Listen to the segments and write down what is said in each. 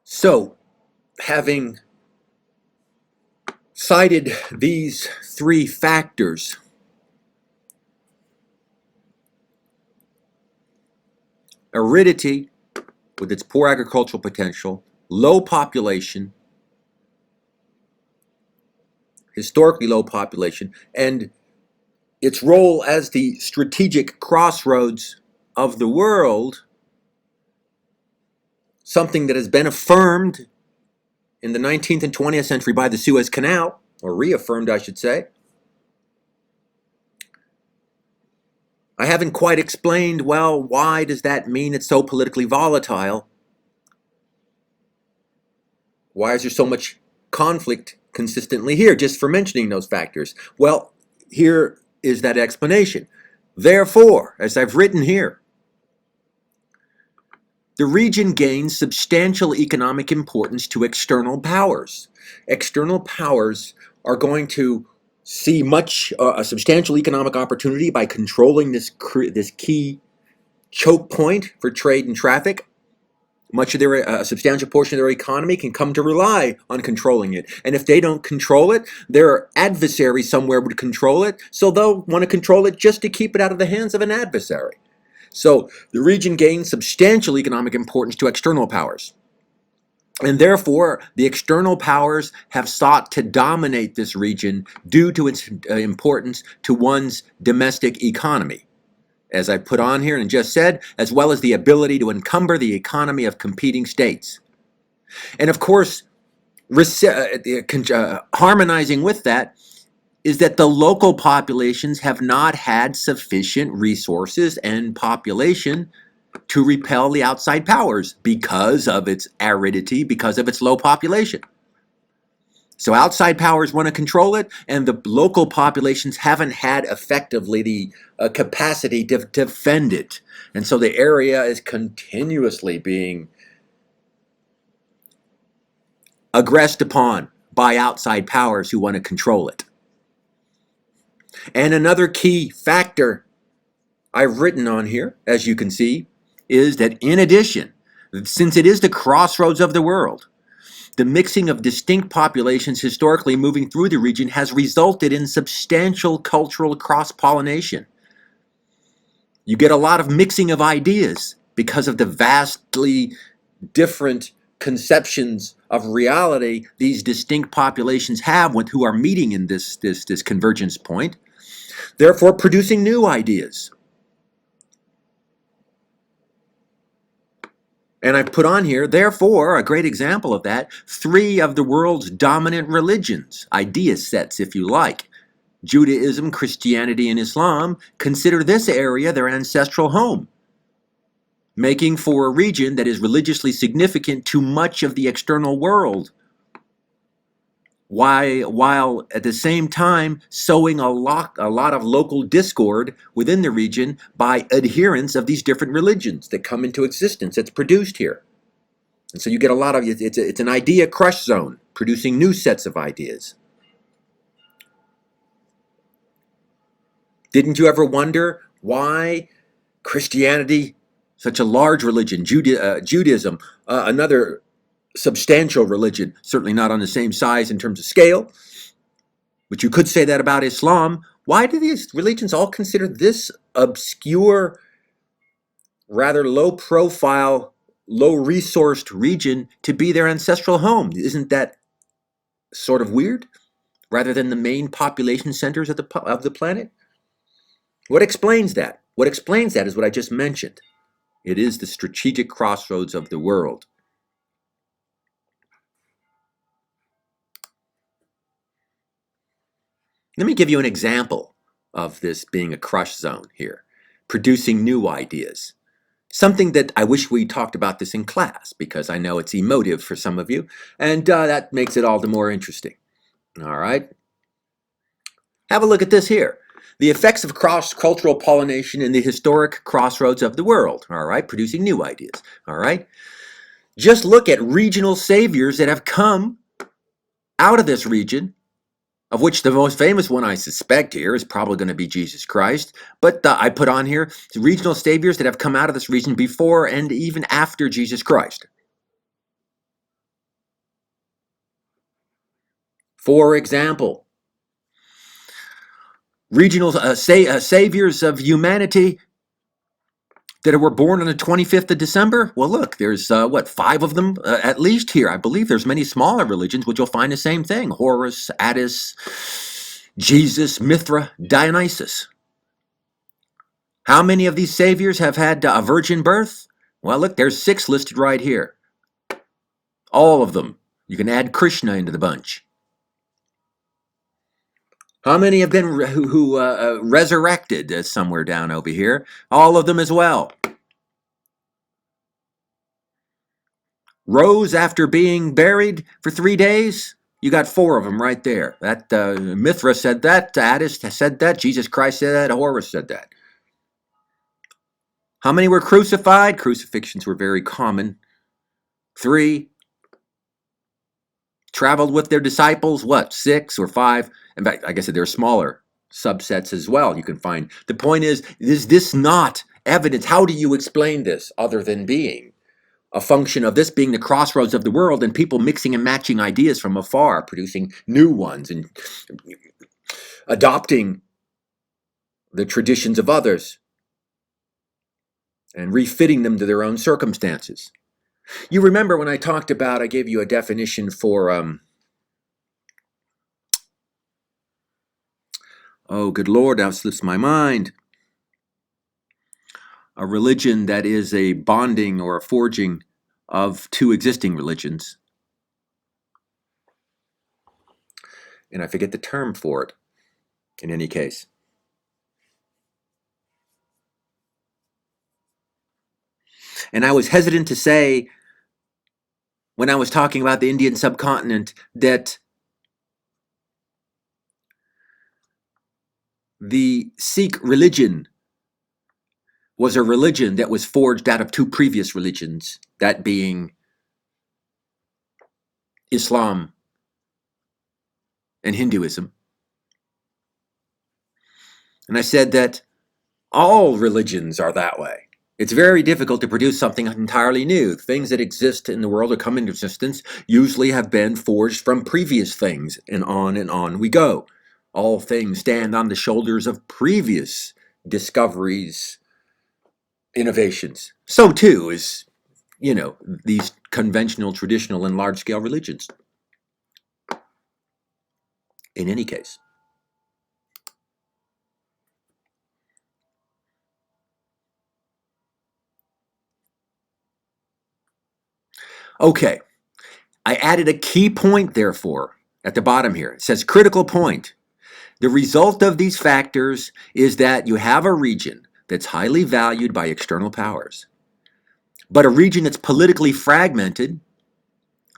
So, having cited these three factors, aridity with its poor agricultural potential, low population, historically low population, and its role as the strategic crossroads of the world, something that has been affirmed in the 19th and 20th century by the Suez Canal, or reaffirmed, I should say. I haven't quite explained, well, why does that mean it's so politically volatile? Why is there so much conflict consistently here, just for mentioning those factors? Well, here is that explanation. Therefore, as I've written here, the region gains substantial economic importance to external powers. External powers are going to see a substantial economic opportunity by controlling this key choke point for trade and traffic. A substantial portion of their economy can come to rely on controlling it. And if they don't control it, their adversary somewhere would control it, so they'll want to control it just to keep it out of the hands of an adversary. So the region gains substantial economic importance to external powers. And therefore, the external powers have sought to dominate this region due to its importance to one's domestic economy, as I put on here and just said, as well as the ability to encumber the economy of competing states. And of course, harmonizing with that is that the local populations have not had sufficient resources and population to repel the outside powers because of its aridity, because of its low population. So outside powers want to control it, and the local populations haven't had effectively the capacity to defend it. And so the area is continuously being aggressed upon by outside powers who want to control it. And another key factor I've written on here, as you can see, is that in addition, since it is the crossroads of the world, the mixing of distinct populations historically moving through the region has resulted in substantial cultural cross-pollination. You get a lot of mixing of ideas because of the vastly different conceptions of reality these distinct populations have who are meeting in this convergence point, therefore producing new ideas. And I've put on here, therefore, a great example of that, three of the world's dominant religions, idea sets if you like, Judaism, Christianity, and Islam, consider this area their ancestral home, making for a region that is religiously significant to much of the external world, while at the same time sowing a lot of local discord within the region by adherents of these different religions that come into existence that's produced here. And so you get a lot of, it's an idea crush zone, producing new sets of ideas. Didn't you ever wonder why Christianity, such a large religion, Judaism, another substantial religion, certainly not on the same size in terms of scale, but you could say that about Islam. Why do these religions all consider this obscure, rather low profile, low resourced region to be their ancestral home? Isn't that sort of weird? Rather than the main population centers of the planet? What explains that? What explains that is what I just mentioned. It is the strategic crossroads of the world. Let me give you an example of this being a crush zone here, producing new ideas. Something that I wish we talked about this in class, because I know it's emotive for some of you, and that makes it all the more interesting. All right? Have a look at this here. The effects of cross-cultural pollination in the historic crossroads of the world, all right, producing new ideas, all right? Just look at regional saviors that have come out of this region, of which the most famous one I suspect here is probably going to be Jesus Christ. But I put on here regional saviors that have come out of this region before and even after Jesus Christ. For example, regional saviors of humanity that were born on the 25th of December? Well, look, there's, 5 of them at least here. I believe there's many smaller religions which you'll find the same thing. Horus, Attis, Jesus, Mithra, Dionysus. How many of these saviors have had a virgin birth? Well, look, there's 6 listed right here. All of them. You can add Krishna into the bunch. How many have been resurrected somewhere down over here? All of them as well. Rose after being buried for 3 days? You got 4 of them right there. That Mithra said that, Attis said that, Jesus Christ said that, Horus said that. How many were crucified? Crucifixions were very common. 3. Traveled with their disciples, 6 or 5? In fact, like I said, there are smaller subsets as well you can find. The point is this not evidence? How do you explain this other than being a function of this being the crossroads of the world and people mixing and matching ideas from afar, producing new ones and adopting the traditions of others and refitting them to their own circumstances? You remember when I talked about, I gave you a definition for, oh, good Lord, now slips my mind. A religion that is a bonding or a forging of 2 existing religions. And I forget the term for it, in any case. And I was hesitant to say, when I was talking about the Indian subcontinent, that the Sikh religion was a religion that was forged out of 2 previous religions, that being Islam and Hinduism. And I said that all religions are that way. It's very difficult to produce something entirely new. Things that exist in the world or come into existence usually have been forged from previous things, and on we go. All things stand on the shoulders of previous discoveries, innovations. So too is, these conventional, traditional, and large-scale religions. In any case. Okay, I added a key point, therefore, at the bottom here. It says critical point. The result of these factors is that you have a region that's highly valued by external powers, but a region that's politically fragmented,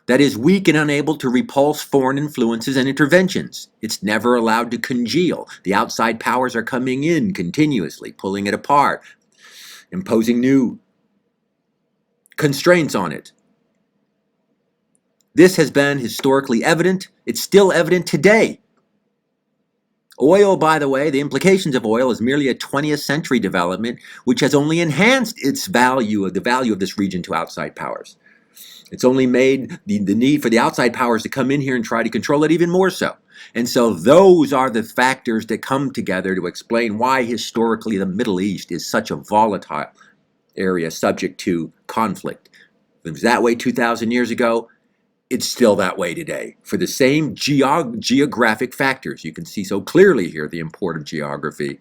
that is weak and unable to repulse foreign influences and interventions. It's never allowed to congeal. The outside powers are coming in continuously, pulling it apart, imposing new constraints on it. This has been historically evident. It's still evident today. Oil, by the way, the implications of oil is merely a 20th century development, which has only enhanced its value, the value of this region to outside powers. It's only made the need for the outside powers to come in here and try to control it even more so. And so those are the factors that come together to explain why historically the Middle East is such a volatile area subject to conflict. It was that way 2,000 years ago. It's still that way today for the same geographic factors. You can see so clearly here the import of geography.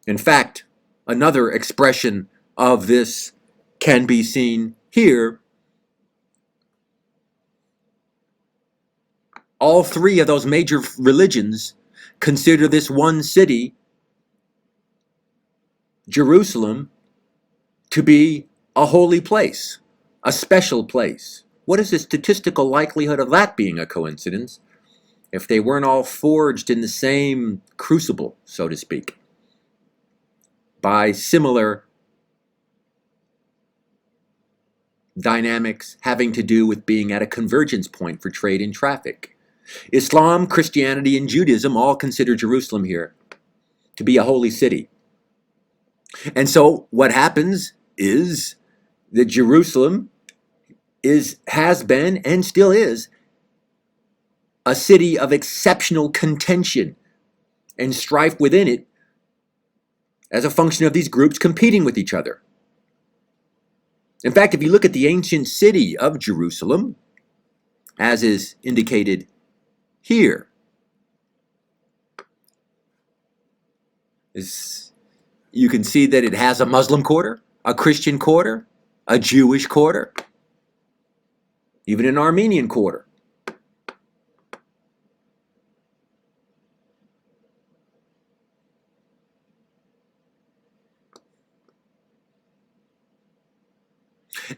In fact, another expression of this can be seen here. All 3 of those major religions consider this one city, Jerusalem, to be a holy place, a special place. What is the statistical likelihood of that being a coincidence if they weren't all forged in the same crucible, so to speak, by similar dynamics having to do with being at a convergence point for trade and traffic? Islam, Christianity, and Judaism all consider Jerusalem here to be a holy city. And so what happens is that Jerusalem has been, and still is, a city of exceptional contention and strife within it as a function of these groups competing with each other. In fact, if you look at the ancient city of Jerusalem, as is indicated here, you can see that it has a Muslim quarter, a Christian quarter, a Jewish quarter, even an Armenian quarter.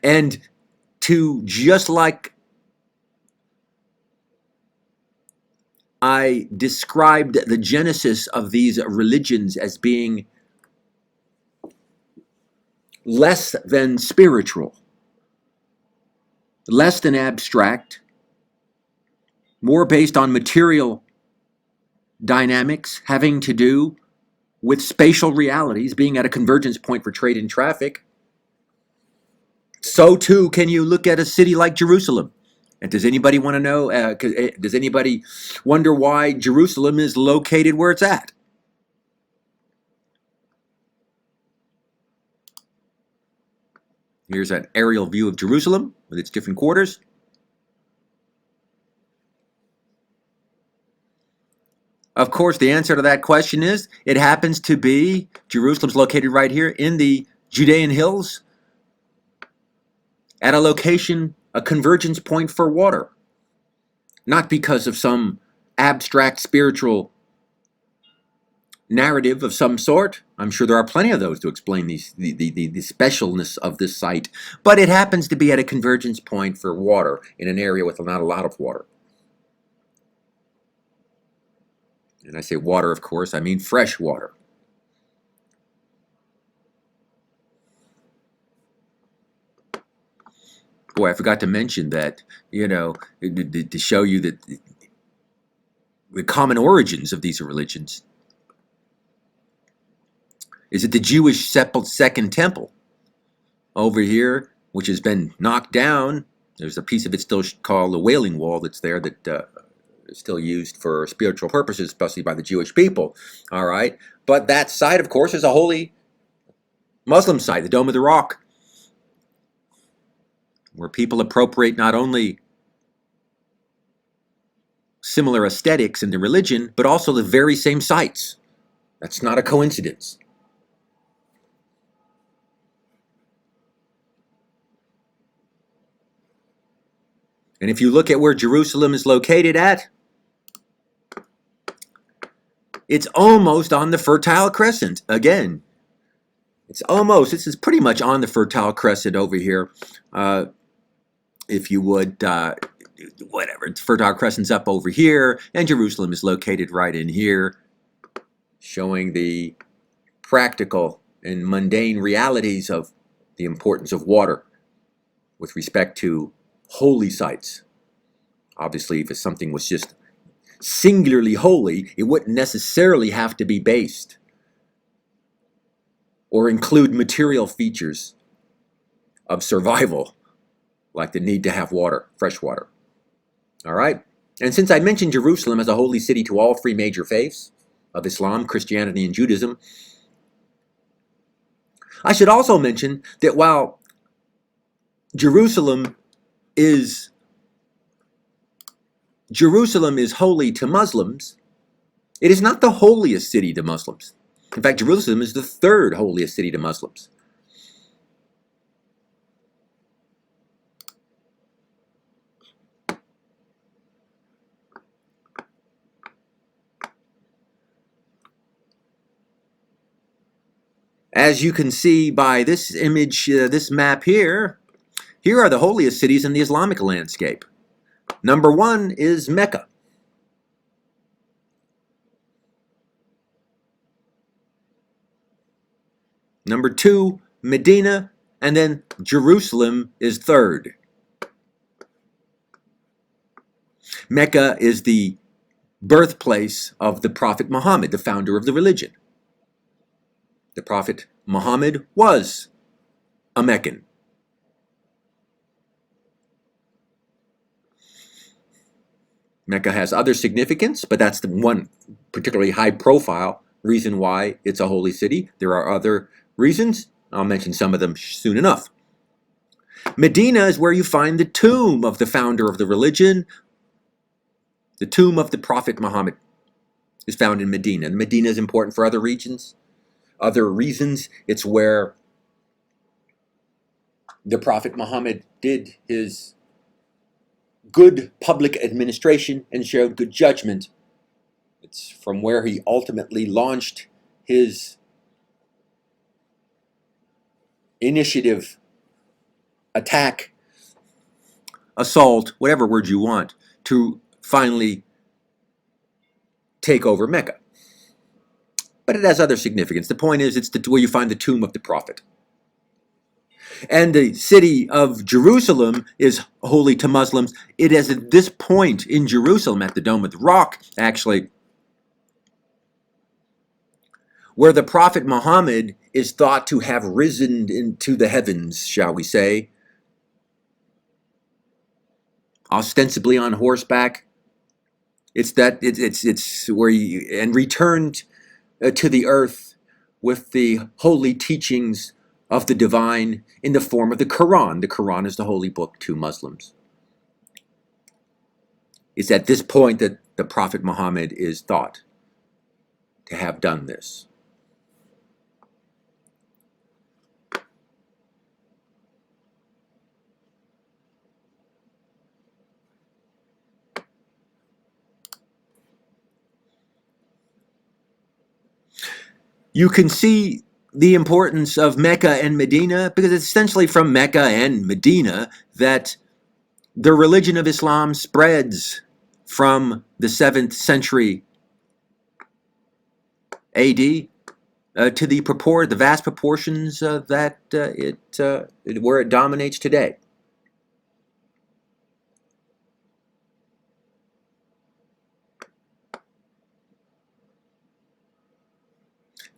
And to, just like I described the genesis of these religions as being less than spiritual, less than abstract, more based on material dynamics having to do with spatial realities being at a convergence point for trade and traffic, so too can you look at a city like Jerusalem. And does anybody want to know, does anybody wonder why Jerusalem is located where it's at? Here's an aerial view of Jerusalem with its different quarters. Of course, the answer to that question is it happens to be Jerusalem's located right here in the Judean hills at a location, a convergence point for water. Not because of some abstract spiritual narrative of some sort. I'm sure there are plenty of those to explain the specialness of this site. But it happens to be at a convergence point for water in an area with not a lot of water. And I say water, of course, I mean fresh water. Boy, I forgot to mention that, to show you that the common origins of these religions is that the Jewish Second Temple over here, which has been knocked down, there's a piece of it still called the Wailing Wall that's there that is still used for spiritual purposes, especially by the Jewish people, all right? But that site, of course, is a holy Muslim site, the Dome of the Rock, where people appropriate not only similar aesthetics in the religion, but also the very same sites. That's not a coincidence. And if you look at where Jerusalem is located at, it's almost on the Fertile Crescent. Again, this is pretty much on the Fertile Crescent over here. If you would, whatever, Fertile Crescent's up over here, and Jerusalem is located right in here, showing the practical and mundane realities of the importance of water with respect to holy sites. Obviously, if something was just singularly holy, it wouldn't necessarily have to be based or include material features of survival, like the need to have water, fresh water. All right? And since I mentioned Jerusalem as a holy city to all three major faiths of Islam, Christianity, and Judaism, I should also mention that while Jerusalem is holy to Muslims, it is not the holiest city to Muslims. In fact, Jerusalem is the third holiest city to Muslims. As you can see by this image, this map here, here are the holiest cities in the Islamic landscape. Number one is Mecca. Number two, Medina, and then Jerusalem is third. Mecca is the birthplace of the Prophet Muhammad, the founder of the religion. The Prophet Muhammad was a Meccan. Mecca has other significance, but that's the one particularly high-profile reason why it's a holy city. There are other reasons. I'll mention some of them soon enough. Medina is where you find the tomb of the founder of the religion. The tomb of the Prophet Muhammad is found in Medina. And Medina is important for other reasons. It's where the Prophet Muhammad did his good public administration and showed good judgment. It's from where he ultimately launched his initiative, attack, assault, whatever word you want, to finally take over Mecca. But it has other significance. The point is, it's where you find the tomb of the Prophet. And the city of Jerusalem is holy to Muslims. It is at this point in Jerusalem, at the Dome of the Rock, actually, where the Prophet Muhammad is thought to have risen into the heavens, shall we say, ostensibly on horseback. It's where he and returned to the earth with the holy teachings of the divine in the form of the Quran. The Quran is the holy book to Muslims. It's at this point that the Prophet Muhammad is thought to have done this. You can see the importance of Mecca and Medina because it's essentially from Mecca and Medina that the religion of Islam spreads from the 7th century AD to the vast proportions where it dominates today.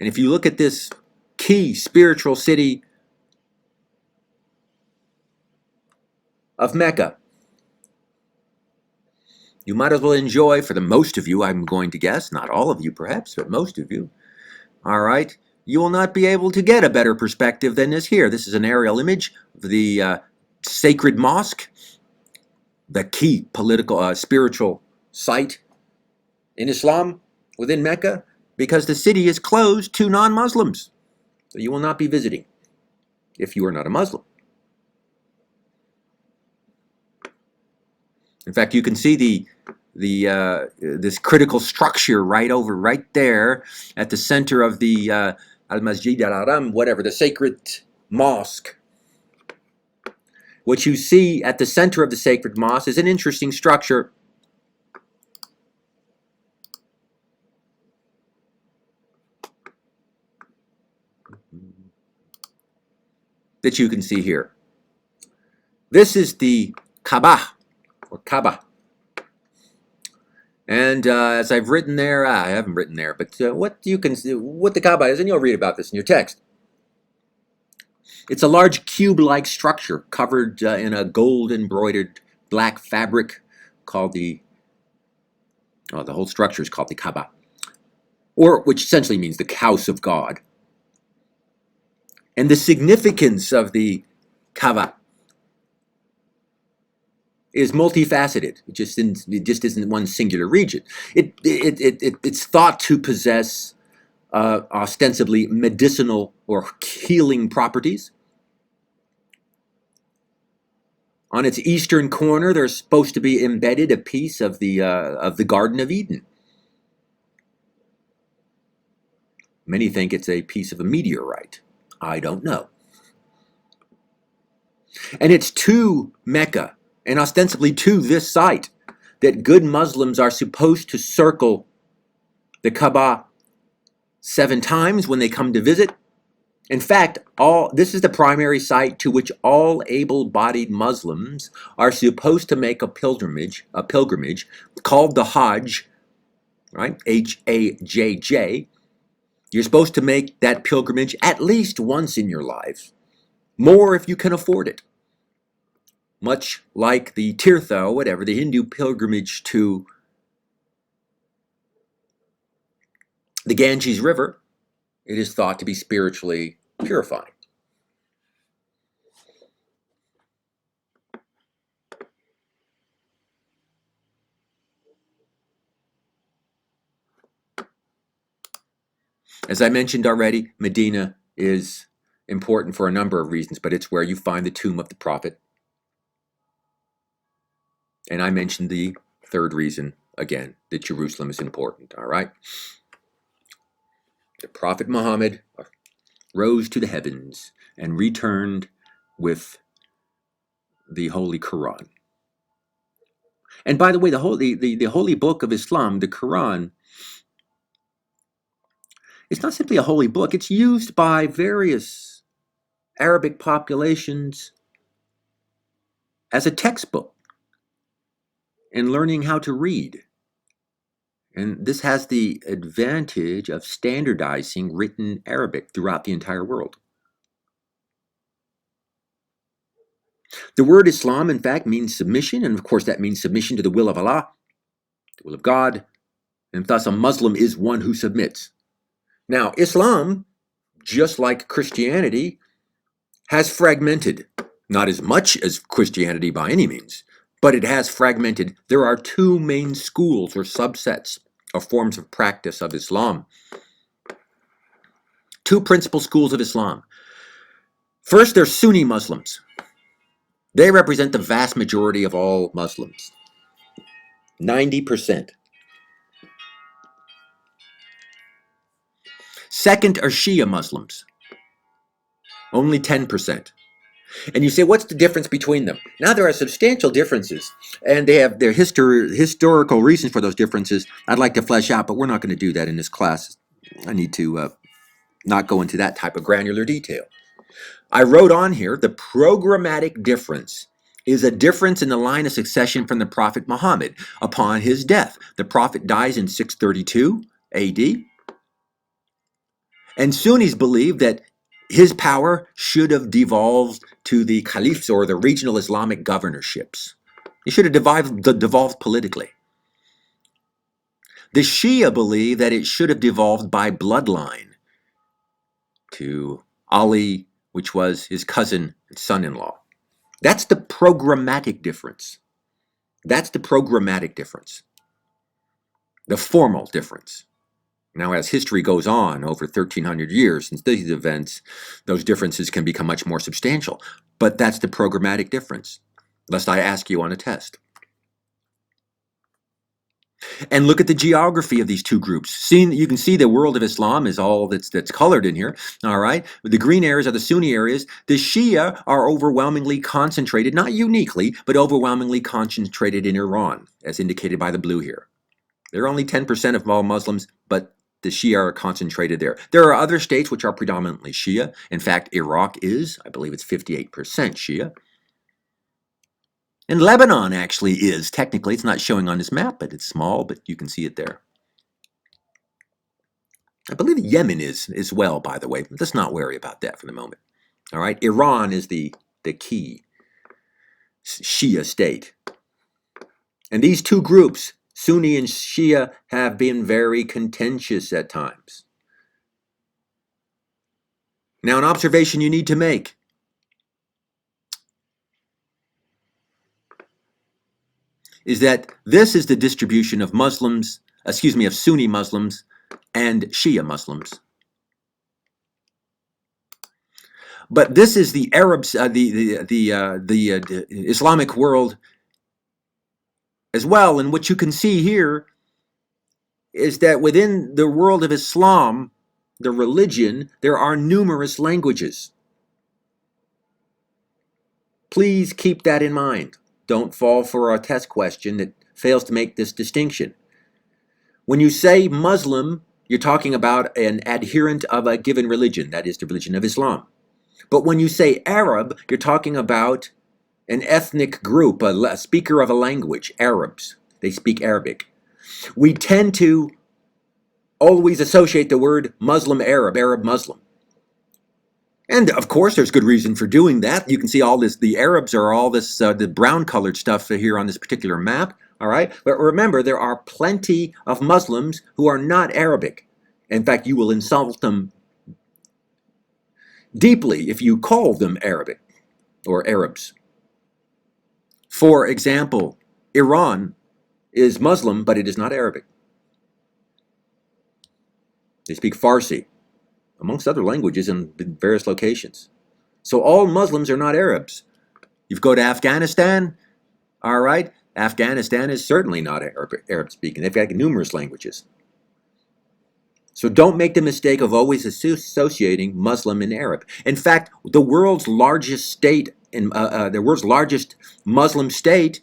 And if you look at this key spiritual city of Mecca, you might as well enjoy, for the most of you, I'm going to guess, not all of you perhaps, but most of you, all right, you will not be able to get a better perspective than this here. This is an aerial image of the sacred mosque, the key political, spiritual site in Islam within Mecca, because the city is closed to non-Muslims. So you will not be visiting if you are not a Muslim. In fact, you can see this critical structure right there at the center of the Al-Masjid Al-Haram, whatever, the sacred mosque. What you see at the center of the sacred mosque is an interesting structure. That you can see here. This is the Kaaba, or Kaaba. And as I've written there, I haven't written there, but what the Kaaba is, and you'll read about this in your text. It's a large cube-like structure covered in a gold-embroidered black fabric called the whole structure is called the Kaaba, which essentially means the house of God. And the significance of the Kaaba is multifaceted. It just isn't one singular region. It's thought to possess ostensibly medicinal or healing properties. On its eastern corner, there's supposed to be embedded a piece of the Garden of Eden. Many think it's a piece of a meteorite. I don't know. And it's to Mecca, and ostensibly to this site, that good Muslims are supposed to circle the Kaaba 7 times when they come to visit. In fact, this is the primary site to which all able-bodied Muslims are supposed to make a pilgrimage called the Hajj, right? H-A-J-J. You're supposed to make that pilgrimage at least once in your life, more if you can afford it. Much like the Tirtha, or whatever, the Hindu pilgrimage to The Ganges River, it is thought to be spiritually purifying. As I mentioned already, Medina is important for a number of reasons, but it's where you find the tomb of the prophet. And I mentioned the third reason, again, that Jerusalem is important, all right? The prophet Muhammad rose to the heavens and returned with the Holy Quran. And by the way, the holy book of Islam, the Quran, it's not simply a holy book. It's used by various Arabic populations as a textbook in learning how to read. And this has the advantage of standardizing written Arabic throughout the entire world. The word Islam, in fact, means submission, and of course that means submission to the will of Allah, the will of God, and thus a Muslim is one who submits. Now, Islam, just like Christianity, has fragmented. Not as much as Christianity by any means, but it has fragmented. There are two main schools or subsets of forms of practice of Islam. Two principal schools of Islam. First, there's Sunni Muslims. They represent the vast majority of all Muslims. 90%. Second are Shia Muslims. Only 10%. And you say, what's the difference between them? Now, there are substantial differences, and they have their historical reasons for those differences I'd like to flesh out, but we're not going to do that in this class. I need to not go into that type of granular detail. I wrote on here, the programmatic difference is a difference in the line of succession from the Prophet Muhammad upon his death. The Prophet dies in 632 AD, and Sunnis believe that his power should have devolved to the caliphs or the regional Islamic governorships. He should have devolved politically. The Shia believe that it should have devolved by bloodline to Ali, which was his cousin and son-in-law. That's the programmatic difference. That's the programmatic difference. The formal difference. Now, as history goes on over 1,300 years since these events, those differences can become much more substantial. But that's the programmatic difference, lest I ask you on a test. And look at the geography of these two groups. You can see the world of Islam is all that's colored in here. All right, the green areas are the Sunni areas. The Shia are overwhelmingly concentrated, not uniquely, but overwhelmingly concentrated in Iran, as indicated by the blue here. They're only 10% of all Muslims, but the Shia are concentrated there. There are other states which are predominantly Shia. In fact, Iraq is, I believe it's 58% Shia. And Lebanon actually is. Technically, it's not showing on this map, but it's small, but you can see it there. I believe Yemen is as well, by the way. Let's not worry about that for the moment. All right, Iran is the key Shia state. And these two groups, Sunni and Shia, have been very contentious at times. Now, an observation you need to make. Is that this is the distribution of Muslims, of Sunni Muslims and Shia Muslims. But this is the Arabs, the Islamic world as well. And what you can see here is that within the world of Islam, the religion, there are numerous languages. Please keep that in mind. Don't fall for a test question that fails to make this distinction. When you say Muslim, you're talking about an adherent of a given religion, that is the religion of Islam. But when you say Arab, you're talking about an ethnic group, a speaker of a language, Arabs. They speak Arabic. We tend to always associate the word Muslim, Arab, Arab, Muslim. And of course, there's good reason for doing that. You can see all this, the Arabs are all this, the brown colored stuff here on this particular map, all right? But remember, there are plenty of Muslims who are not Arabic. In fact, you will insult them deeply if you call them Arabic or Arabs. For example, Iran is Muslim, but it is not Arabic. They speak Farsi, amongst other languages in various locations. So all Muslims are not Arabs. You go to Afghanistan, all right, Afghanistan is certainly not Arab speaking. They've got numerous languages. So don't make the mistake of always associating Muslim and Arab. In fact, the world's largest state, the world's largest Muslim state,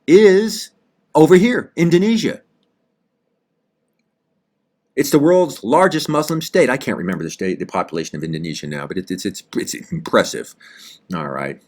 is over here, Indonesia. It's the world's largest Muslim state. I can't remember the population of Indonesia now, but it's impressive. All right.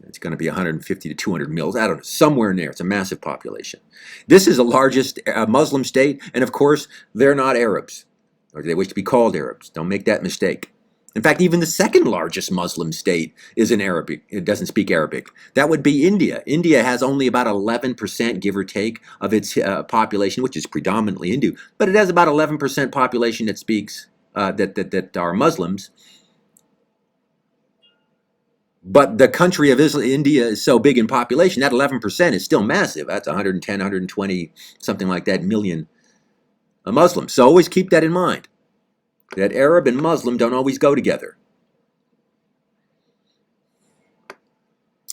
It's going to be 150 to 200 mils. I don't know, somewhere in there. It's a massive population. This is the largest Muslim state, and of course, they're not Arabs, or they wish to be called Arabs. Don't make that mistake. In fact, even the second largest Muslim state is in Arabic. It doesn't speak Arabic. That would be India. India has only about 11%, give or take, of its population, which is predominantly Hindu, but it has about 11% population that speaks, that are Muslims. But the country of India is so big in population, that 11% is still massive. That's 110, 120, something like that, million Muslims. So always keep that in mind, that Arab and Muslim don't always go together.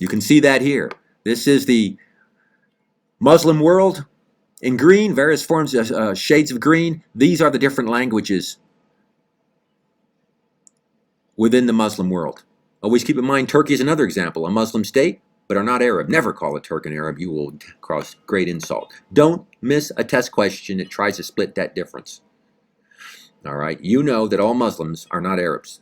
You can see that here. This is the Muslim world in green, various forms of shades of green. These are the different languages within the Muslim world. Always keep in mind, Turkey is another example, a Muslim state, but are not Arab. Never call a Turk an Arab. You will cause great insult. Don't miss a test question that tries to split that difference. All right, you know that all Muslims are not Arabs.